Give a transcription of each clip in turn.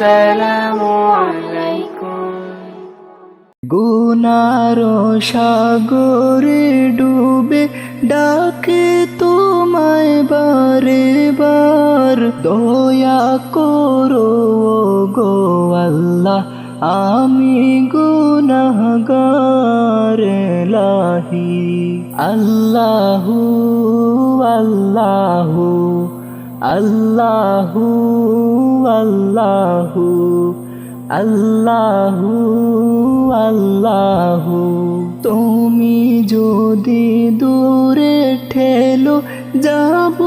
আসসালামু আলাইকুম। গুনার সাগরে ডুবে ডাকে তোমায় বারে বার, দয়া করো গো আল্লাহ, আমি গুনাহগার এলাহি। আল্লাহু আল্লাহু আল্লাহু আল্লাহু আল্লাহু আল্লাহু। তুমি যদি দূরে ঠেলো, যাব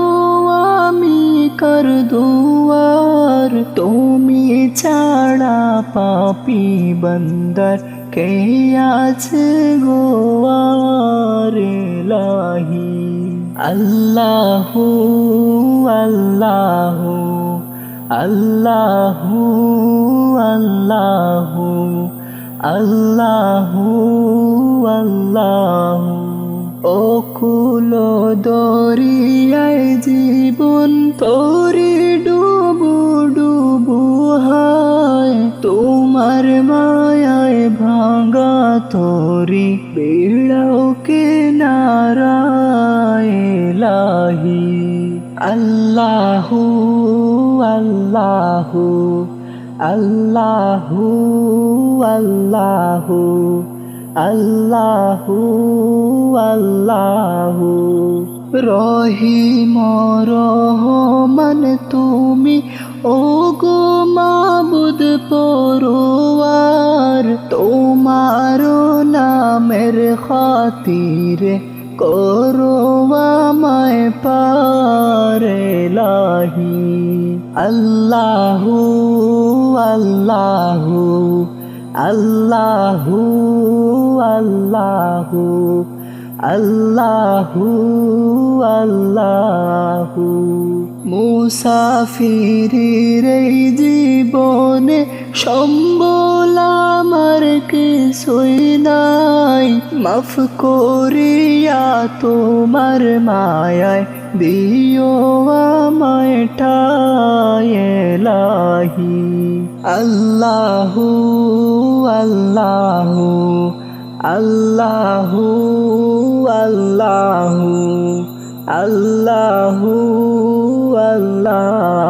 আমি কার দুয়ার। তুমি ছাড়া পাপী বান্দার কে আছে গো আর ইলাহি। আল্লাহু আল্লাহু আল্লাহু আল্লাহু আল্লাহু আল্লাহু। অকুল দরিয়ায় জীবন তরি ডুবু ডুবু হায়, তোমার মায়ায় ভাঙা তরি বেড়াও কে নারায় ইলাহি। আল্লাহু আল্লাহু আল্লাহু আল্লাহু আল্লাহু আল্লাহু। রহিম রহমান তুমি, ও গো মাবুদ পরওয়ার। তোমার নামের খাতিরে করো আমায় পার ইলাহি। আল্লাহু আল্লাহু আল্লাহু আল্লাহু আল্লাহু আল্লাহু। মুসাফিরের এই জীবনে সম্বল আমার কিছুই নাই, মাফ করিয়া তোমার মায়ায় দিও আমায় ঠাই ইলাহি। আল্লাহু আল্লাহু আল্লাহু আল্লাহু আল্লাহু আল্লাহু।